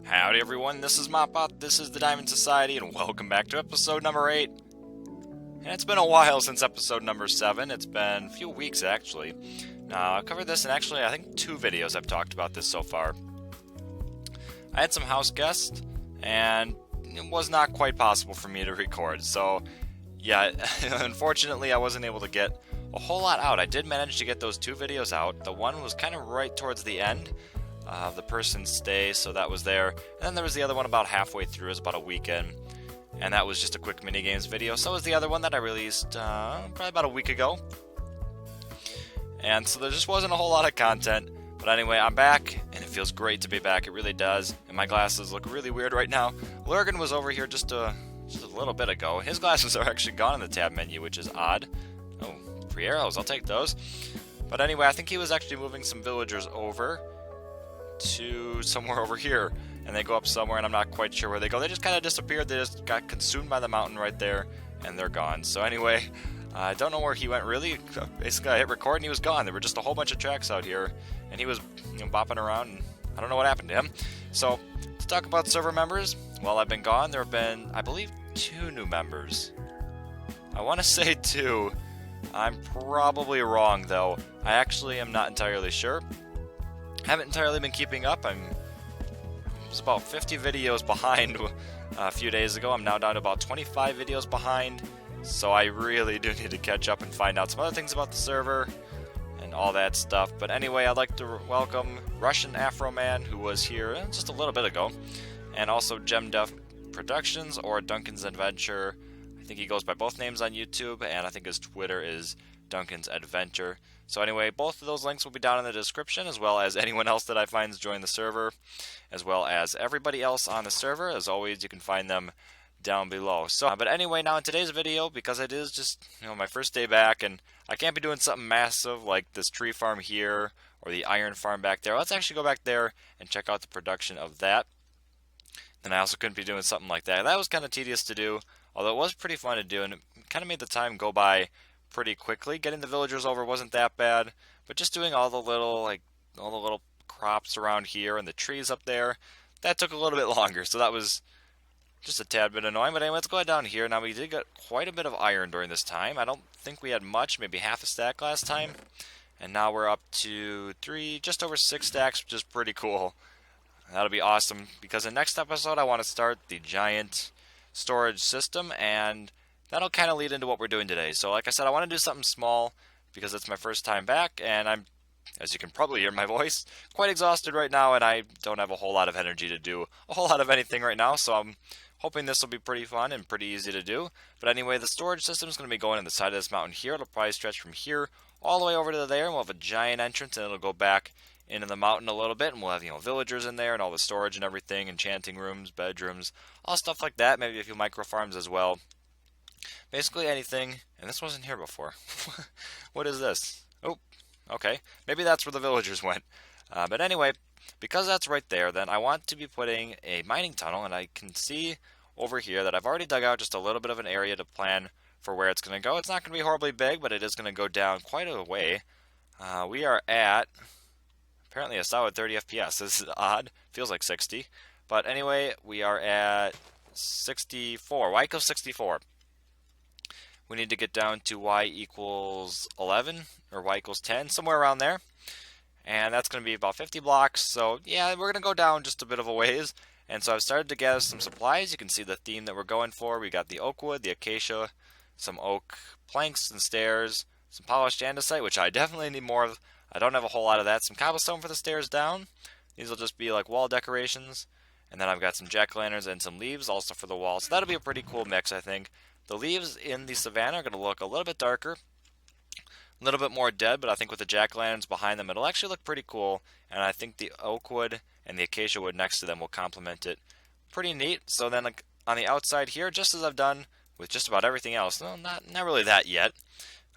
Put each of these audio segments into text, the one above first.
Howdy everyone, this is Mopbot, this is the Diamond Society, and welcome back to episode number 8. And it's been a while since episode number 7, it's been a few weeks actually. Now, I've covered this in actually, I think 2 videos I've talked about this so far. I had some house guests, and it was not quite possible for me to record, so yeah, unfortunately I wasn't able to get a whole lot out. I did manage to get those 2 videos out. The one was kind of right towards the end of the person's stay, so that was there. And then there was the other one about halfway through, it was about a weekend, and that was just a quick minigames video. So was the other one that I released probably about a week ago. And so there just wasn't a whole lot of content. But anyway, I'm back, and it feels great to be back. It really does. And my glasses look really weird right now. Lurgan was over here just a little bit ago. His glasses are actually gone in the tab menu, which is odd. Oh, free arrows, I'll take those. But anyway, I think he was actually moving some villagers over to somewhere over here, and they go up somewhere, and I'm not quite sure where they go. They just kind of disappeared. They just got consumed by the mountain right there, and they're gone. So anyway, I don't know where he went really. Basically, I hit record and he was gone. There were just a whole bunch of tracks out here, and he was bopping around, and I don't know what happened to him. So to talk about server members, while I've been gone, there have been, I believe, 2 new members. I want to say 2. I'm probably wrong though. I actually am not entirely sure. Haven't entirely been keeping up. I was about 50 videos behind a few days ago. I'm now down to about 25 videos behind, so I really do need to catch up and find out some other things about the server and all that stuff. But anyway, I'd like to welcome Russian Afro Man, who was here just a little bit ago, and also Gem Duff Productions, or Duncan's Adventure. I think he goes by both names on YouTube, and I think his Twitter is Duncan's Adventure. So anyway, both of those links will be down in the description, as well as anyone else that I find has joined the server, as well as everybody else on the server. As always, you can find them down below. So, but anyway, now in today's video, because it is just my first day back, and I can't be doing something massive like this tree farm here or the iron farm back there. Let's actually go back there and check out the production of that. Then I also couldn't be doing something like that. That was kind of tedious to do, although it was pretty fun to do, and it kind of made the time go by pretty quickly. Getting the villagers over wasn't that bad, but just doing all the little crops around here and the trees up there, that took a little bit longer. So that was just a tad bit annoying. But anyway, let's go down here. Now we did get quite a bit of iron during this time. I don't think we had much, maybe half a stack last time. And now we're up to just over 6 stacks, which is pretty cool. That'll be awesome, because in the next episode I want to start the giant storage system, and that'll kind of lead into what we're doing today. So like I said, I want to do something small because it's my first time back, and I'm, as you can probably hear my voice, quite exhausted right now, and I don't have a whole lot of energy to do a whole lot of anything right now, so I'm hoping this will be pretty fun and pretty easy to do. But anyway, the storage system is going to be going on the side of this mountain here. It'll probably stretch from here all the way over to there, and we'll have a giant entrance, and it'll go back into the mountain a little bit, and we'll have villagers in there and all the storage and everything, enchanting rooms, bedrooms, all stuff like that, maybe a few micro farms as well. Basically anything, and this wasn't here before. What is this? Oh, okay. Maybe that's where the villagers went. But anyway, because that's right there, then I want to be putting a mining tunnel, and I can see over here that I've already dug out just a little bit of an area to plan for where it's going to go. It's not going to be horribly big, but it is going to go down quite a way. We are at apparently a solid 30 FPS. This is odd. Feels like 60. But anyway, we are at 64. Y equals 64. We need to get down to y equals 11 or y equals 10, somewhere around there. And that's going to be about 50 blocks. So yeah, we're going to go down just a bit of a ways. And so I've started to gather some supplies. You can see the theme that we're going for. We got the oak wood, the acacia, some oak planks and stairs, some polished andesite, which I definitely need more of. I don't have a whole lot of that. Some cobblestone for the stairs down. These will just be like wall decorations. And then I've got some jack-o'-lanterns and some leaves also for the wall. So that'll be a pretty cool mix, I think. The leaves in the savanna are going to look a little bit darker, a little bit more dead, but I think with the jack-o'-lanterns behind them, it'll actually look pretty cool. And I think the oak wood and the acacia wood next to them will complement it. Pretty neat. So then on the outside here, just as I've done with just about everything else, no, not really that yet.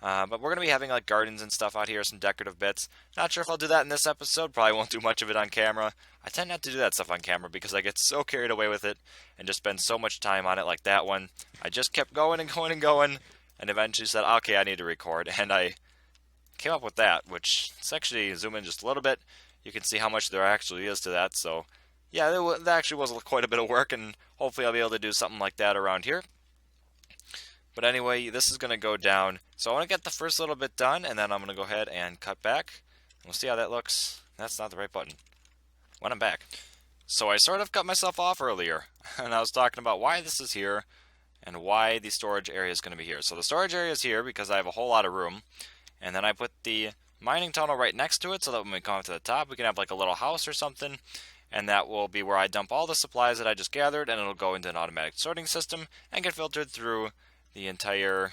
But we're going to be having like gardens and stuff out here, some decorative bits. Not sure if I'll do that in this episode. Probably won't do much of it on camera. I tend not to do that stuff on camera because I get so carried away with it and just spend so much time on it, like that one. I just kept going and going and going, and eventually said, okay, I need to record. And I came up with that, which, let's actually zoom in just a little bit. You can see how much there actually is to that. So yeah, that actually was quite a bit of work, and hopefully I'll be able to do something like that around here. But anyway, this is going to go down. So I want to get the first little bit done, and then I'm going to go ahead and cut back. We'll see how that looks. That's not the right button. When I'm back. So I sort of cut myself off earlier, and I was talking about why this is here, and why the storage area is going to be here. So the storage area is here because I have a whole lot of room, and then I put the mining tunnel right next to it so that when we come up to the top, we can have like a little house or something, and that will be where I dump all the supplies that I just gathered, and it'll go into an automatic sorting system and get filtered through the entire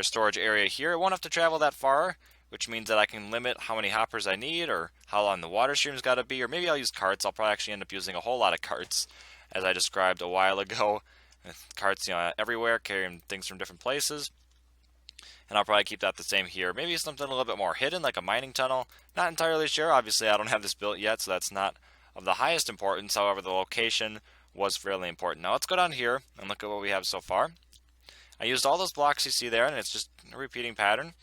storage area here. It won't have to travel that far, which means that I can limit how many hoppers I need or how long the water stream's got to be, or maybe I'll use carts. I'll probably actually end up using a whole lot of carts, as I described a while ago. Carts, everywhere, carrying things from different places. And I'll probably keep that the same here. Maybe something a little bit more hidden, like a mining tunnel. Not entirely sure. Obviously, I don't have this built yet, so that's not of the highest importance. However, the location was fairly important. Now let's go down here and look at what we have so far. I used all those blocks you see there, and it's just a repeating pattern.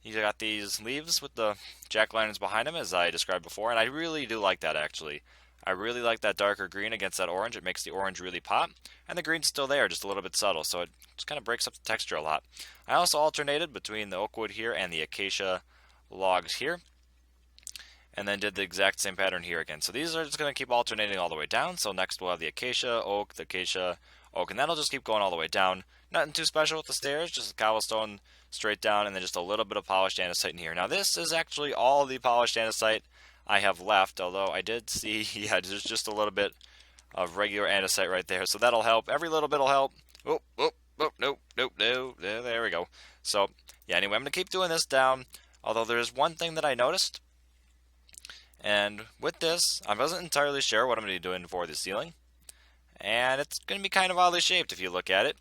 You got these leaves with the jack-o'-lanterns behind them, as I described before, and I really do like that, actually. I really like that darker green against that orange. It makes the orange really pop, and the green's still there, just a little bit subtle, so it just kind of breaks up the texture a lot. I also alternated between the oak wood here and the acacia logs here, and then did the exact same pattern here again. So these are just going to keep alternating all the way down. So next we'll have the acacia, oak, and that'll just keep going all the way down. Nothing too special with the stairs, just a cobblestone straight down, and then just a little bit of polished andesite in here. Now this is actually all the polished andesite I have left, although I did see, yeah, there's just a little bit of regular andesite right there. So that'll help. Every little bit will help. Oh, nope, no, there we go. So, yeah, anyway, I'm going to keep doing this down, although there's one thing that I noticed. And with this, I wasn't entirely sure what I'm going to be doing for the ceiling. And it's going to be kind of oddly shaped if you look at it.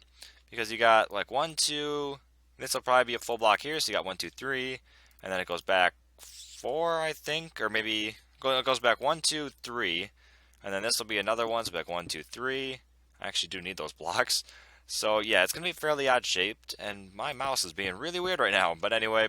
Because you got like 1, 2, this will probably be a full block here. So you got 1, 2, 3, and then it goes back 4, I think. Or maybe it goes back 1, 2, 3. And then this will be another one. So back 1, 2, 3. I actually do need those blocks. So yeah, it's going to be fairly odd shaped. And my mouse is being really weird right now. But anyway,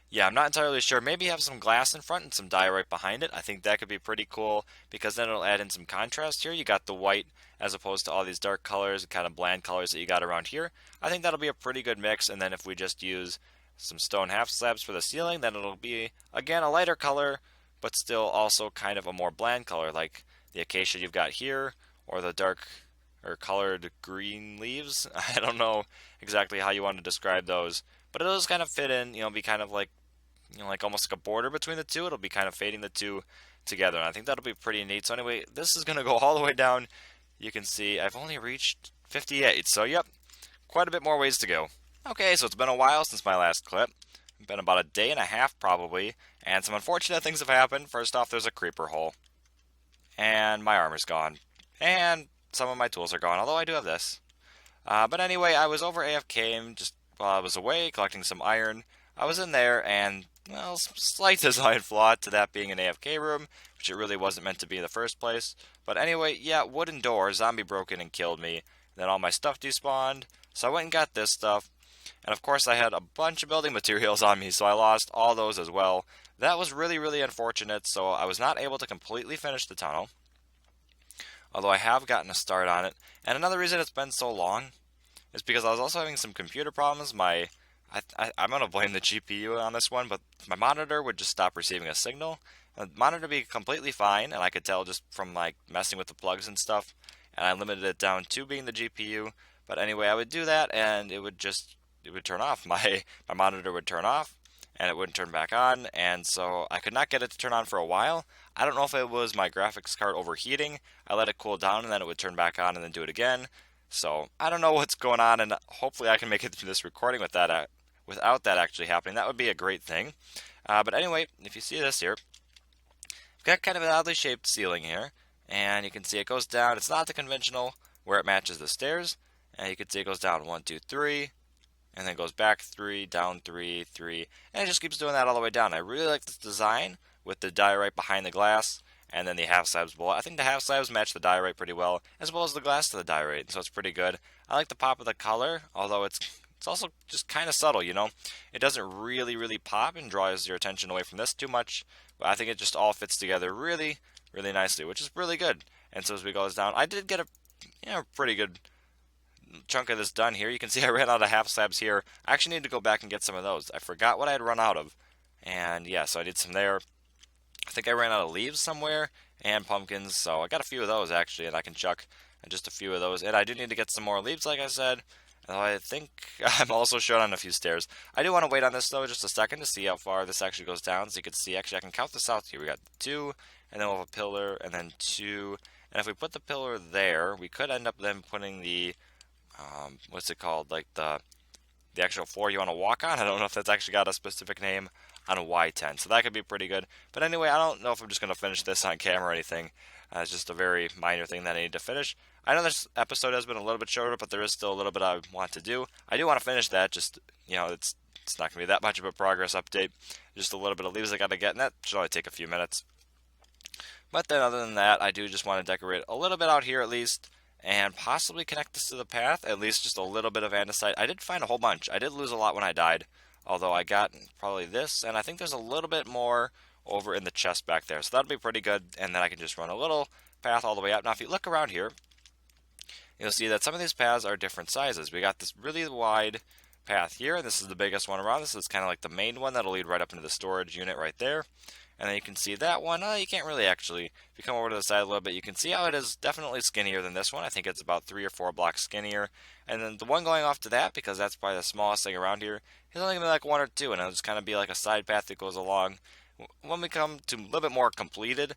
yeah, I'm not entirely sure. Maybe have some glass in front and some dye right behind it. I think that could be pretty cool because then it'll add in some contrast here. You got the white as opposed to all these dark colors, kind of bland colors that you got around here. I think that'll be a pretty good mix. And then if we just use some stone half slabs for the ceiling, then it'll be, again, a lighter color, but still also kind of a more bland color like the acacia you've got here or the dark or colored green leaves. I don't know exactly how you want to describe those, but it'll just kind of fit in, be kind of like, like almost like a border between the two. It'll be kind of fading the two together, and I think that'll be pretty neat. So anyway, this is going to go all the way down. You can see I've only reached 58, so yep, quite a bit more ways to go. Okay, so it's been a while since my last clip. It's been about a day and a half probably, and some unfortunate things have happened. First off, there's a creeper hole, and my armor's gone, and some of my tools are gone, although I do have this. But anyway, I was over AFK and just while I was away collecting some iron, I was in there and, well, some slight design flaw to that being an AFK room, which it really wasn't meant to be in the first place. But anyway, yeah, wooden door, zombie broke in and killed me. Then all my stuff despawned, so I went and got this stuff. And of course I had a bunch of building materials on me, so I lost all those as well. That was really, really unfortunate, so I was not able to completely finish the tunnel. Although I have gotten a start on it. And another reason it's been so long is because I was also having some computer problems. I'm going to blame the GPU on this one, but my monitor would just stop receiving a signal. The monitor would be completely fine, and I could tell just from like messing with the plugs and stuff, and I limited it down to being the GPU. But anyway, I would do that, and it would turn off. My monitor would turn off, and it wouldn't turn back on, and so I could not get it to turn on for a while. I don't know if it was my graphics card overheating. I let it cool down, and then it would turn back on and then do it again. So I don't know what's going on, and hopefully I can make it through this recording without that actually happening. That would be a great thing. But anyway, if you see this here, we've got kind of an oddly shaped ceiling here, and you can see it goes down. It's not the conventional where it matches the stairs, and you can see it goes down 1, 2, 3, and then goes back 3, down 3, 3, and it just keeps doing that all the way down. I really like this design with the dye right behind the glass, and then the half slabs below. I think the half slabs match the diorite pretty well, as well as the glass to the diorite, so it's pretty good. I like the pop of the color, although it's also just kind of subtle, It doesn't really, really pop and draws your attention away from this too much, but I think it just all fits together really, really nicely, which is really good. And so as we go down, I did get a pretty good chunk of this done here. You can see I ran out of half slabs here. I actually need to go back and get some of those. I forgot what I had run out of. And yeah, so I did some there. I think I ran out of leaves somewhere and pumpkins, so I got a few of those actually, and I can chuck just a few of those. And I do need to get some more leaves, like I said. I think I'm also short on a few stairs. I do want to wait on this though just a second to see how far this actually goes down. So you can see, actually I can count this out here. We got 2, and then we'll have a pillar, and then 2. And if we put the pillar there, we could end up then putting the, what's it called, like the actual floor you want to walk on. I don't know if that's actually got a specific name on a Y10, so that could be pretty good. But anyway, I don't know if I'm just going to finish this on camera or anything. It's just a very minor thing that I need to finish. I know this episode has been a little bit shorter, but there is still a little bit I want to do. I do want to finish that, just, it's not going to be that much of a progress update. Just a little bit of leaves I got to get, and that should only take a few minutes. But then other than that, I do just want to decorate a little bit out here at least, and possibly connect this to the path, at least just a little bit of andesite. I did find a whole bunch. I did lose a lot when I died, although I got probably this, and I think there's a little bit more over in the chest back there, so that'll be pretty good, and then I can just run a little path all the way up. Now if you look around here, you'll see that some of these paths are different sizes. We got this really wide path here, and this is the biggest one around. This is kind of like the main one that'll lead right up into the storage unit right there. And then you can see that one, you can't really actually, if you come over to the side a little bit, you can see how it is definitely skinnier than this one. I think it's about 3 or 4 blocks skinnier. And then the one going off to that, because that's probably the smallest thing around here, is only going to be like 1 or 2, and it'll just kind of be like a side path that goes along. When we come to a little bit more completed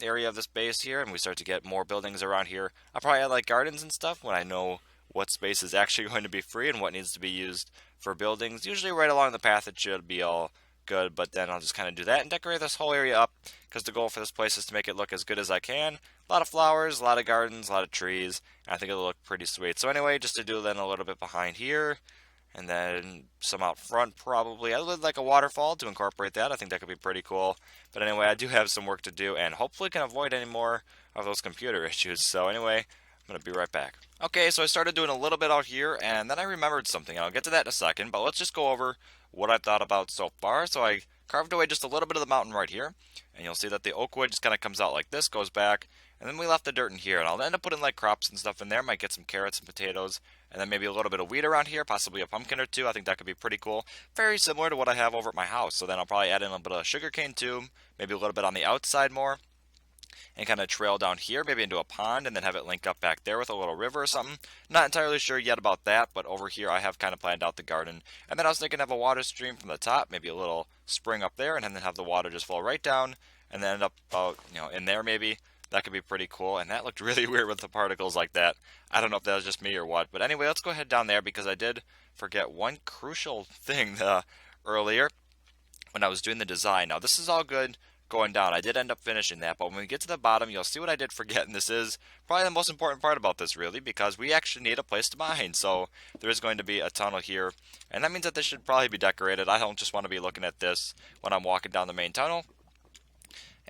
area of this base here, and we start to get more buildings around here, I'll probably add like gardens and stuff when I know what space is actually going to be free and what needs to be used for buildings. Usually right along the path it should be all good, but then I'll just kind of do that and decorate this whole area up, because the goal for this place is to make it look as good as I can. A lot of flowers, a lot of gardens, a lot of trees, and I think it'll look pretty sweet. So anyway, just to do then a little bit behind here, and then some out front probably. I would like a waterfall to incorporate that. I think that could be pretty cool. But anyway, I do have some work to do, and hopefully can avoid any more of those computer issues. So anyway, I'm going to be right back. Okay, so I started doing a little bit out here, and then I remembered something. I'll get to that in a second, but let's just go over what I've thought about so far. So I carved away just a little bit of the mountain right here, and you'll see that the oak wood just kind of comes out like this, goes back, and then we left the dirt in here, and I'll end up putting like crops and stuff in there. Might get some carrots and potatoes, and then maybe a little bit of wheat around here, possibly a pumpkin or 2. I think that could be pretty cool. Very similar to what I have over at my house. So then I'll probably add in a bit of sugarcane too, maybe a little bit on the outside more, and kind of trail down here, maybe into a pond, and then have it link up back there with a little river or something. Not entirely sure yet about that, but over here I have kind of planned out the garden. And then I was thinking of a water stream from the top, maybe a little spring up there, and then have the water just flow right down, and then end up about, in there maybe. That could be pretty cool, and that looked really weird with the particles like that. I don't know if that was just me or what, but anyway, let's go ahead down there, because I did forget one crucial thing earlier when I was doing the design. Now this is all good going down. I did end up finishing that, but when we get to the bottom, you'll see what I did forget, and this is probably the most important part about this, really, because we actually need a place to mine. So there is going to be a tunnel here, and that means that this should probably be decorated. I don't just want to be looking at this when I'm walking down the main tunnel.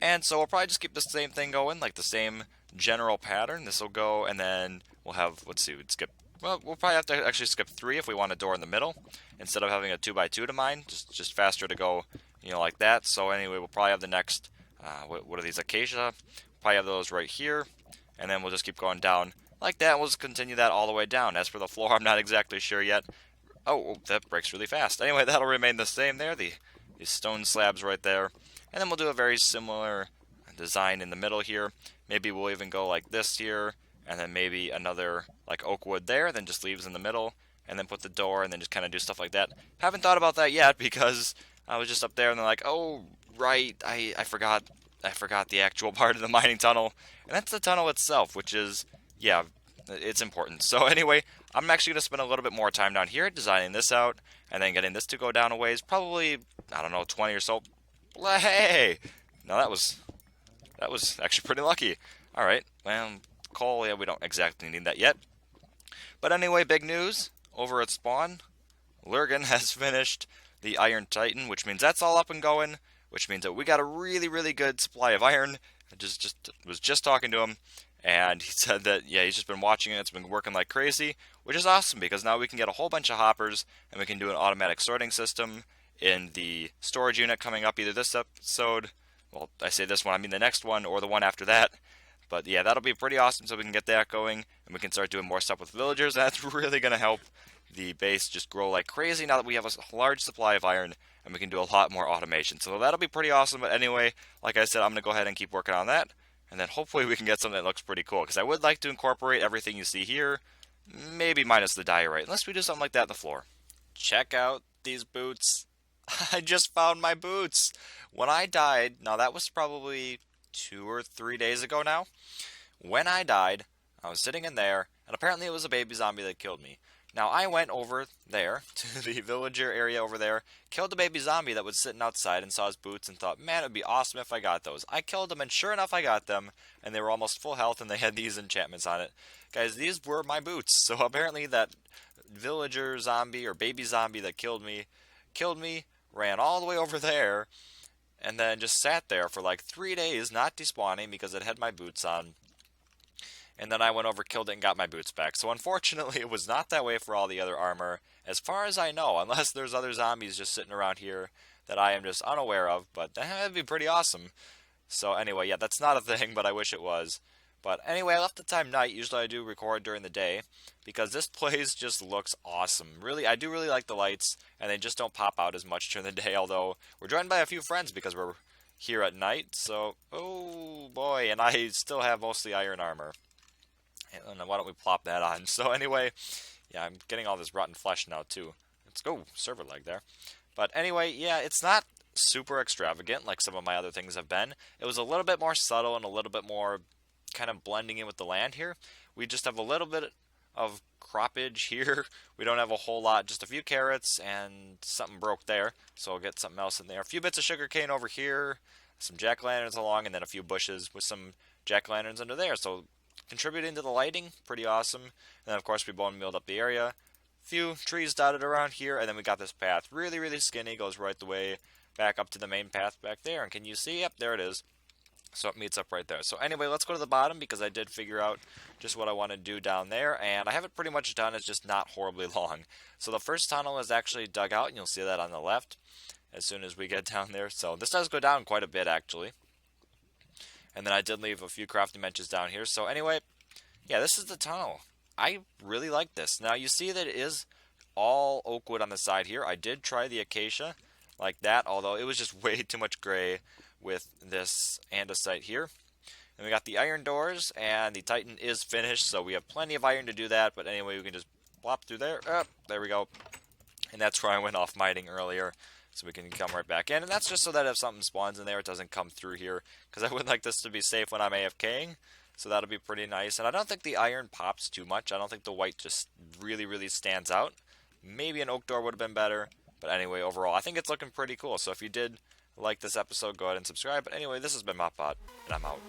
And so we'll probably just keep the same thing going, like the same general pattern. This will go, and then we'll have, let's see, we'd skip, well, we'll probably have to actually skip 3 if we want a door in the middle, instead of having a 2x2 to mine. Just faster to go, like that. So anyway, we'll probably have the next, what are these, acacia? Probably have those right here, and then we'll just keep going down like that. We'll just continue that all the way down. As for the floor, I'm not exactly sure yet. Oh, that breaks really fast. Anyway, that'll remain the same there, these stone slabs right there. And then we'll do a very similar design in the middle here. Maybe we'll even go like this here, and then maybe another like oak wood there, then just leaves in the middle, and then put the door, and then just kind of do stuff like that. Haven't thought about that yet, because I was just up there, and they're like, oh, right, I forgot the actual part of the mining tunnel, and that's the tunnel itself, which is, yeah, it's important. So anyway, I'm actually going to spend a little bit more time down here designing this out, and then getting this to go down a ways, probably, I don't know, 20 or so. Hey! Now that was actually pretty lucky. Alright, well, coal, yeah, we don't exactly need that yet. But anyway, big news, over at Spawn, Lurgan has finished the Iron Titan, which means that's all up and going, which means that we got a really, really good supply of iron. I was just talking to him, and he said that, yeah, he's just been watching it, it's been working like crazy, which is awesome, because now we can get a whole bunch of hoppers, and we can do an automatic sorting system in the storage unit coming up either this episode, Well, I say this one, I mean the next one or the one after that. But yeah, that'll be pretty awesome, so we can get that going, and we can start doing more stuff with villagers. That's really going to help the base just grow like crazy now that we have a large supply of iron, and we can do a lot more automation. So that'll be pretty awesome, but anyway, like I said, I'm going to go ahead and keep working on that, and then hopefully we can get something that looks pretty cool, because I would like to incorporate everything you see here, maybe minus the diorite, unless we do something like that in the floor. Check out these boots. I just found my boots. When I died, now that was probably 2 or 3 days ago now. When I died, I was sitting in there, and apparently it was a baby zombie that killed me. Now I went over there to the villager area over there, killed the baby zombie that was sitting outside and saw his boots and thought, man, it would be awesome if I got those. I killed them, and sure enough I got them, and they were almost full health and they had these enchantments on it. Guys, these were my boots. So apparently that villager zombie or baby zombie that killed me, ran all the way over there, and then just sat there for like 3 days not despawning because it had my boots on. And then I went over, killed it, and got my boots back. So unfortunately, it was not that way for all the other armor, as far as I know, unless there's other zombies just sitting around here that I am just unaware of, but that'd be pretty awesome. So anyway, yeah, that's not a thing, but I wish it was. But anyway, I left the time night. Usually I do record during the day, because this place just looks awesome. Really, I do really like the lights, and they just don't pop out as much during the day, although we're joined by a few friends because we're here at night. So, oh boy, and I still have mostly iron armor. And why don't we plop that on? So anyway, yeah, I'm getting all this rotten flesh now too. Let's go, server leg there. But anyway, yeah, it's not super extravagant like some of my other things have been. It was a little bit more subtle and a little bit more kind of blending in with the land here. We just have a little bit of croppage here. We don't have a whole lot, just a few carrots and something broke there. So I'll get something else in there. A few bits of sugarcane over here, some jack-o'-lanterns along, and then a few bushes with some jack-o'-lanterns under there. So contributing to the lighting, pretty awesome. And then of course we bone mealed up the area. Few trees dotted around here, and then we got this path. Really, really skinny, goes right the way back up to the main path back there. And can you see? Yep, there it is. So it meets up right there. So anyway, let's go to the bottom because I did figure out just what I want to do down there. And I have it pretty much done. It's just not horribly long. So the first tunnel is actually dug out, and you'll see that on the left as soon as we get down there. So this does go down quite a bit, actually. And then I did leave a few crafting benches down here. So anyway, yeah, this is the tunnel. I really like this. Now you see that it is all oak wood on the side here. I did try the acacia like that, although it was just way too much gray with this andesite here. And we got the iron doors, and the Titan is finished, so we have plenty of iron to do that. But anyway, we can just plop through there. There we go. And that's where I went off mining earlier, so we can come right back in. And that's just so that if something spawns in there, it doesn't come through here, because I would like this to be safe when I'm AFKing. So that'll be pretty nice. And I don't think the iron pops too much. I don't think the white just really, really stands out. Maybe an oak door would have been better. But anyway, overall, I think it's looking pretty cool. So if you did like this episode, go ahead and subscribe. But anyway, this has been MopBot, and I'm out.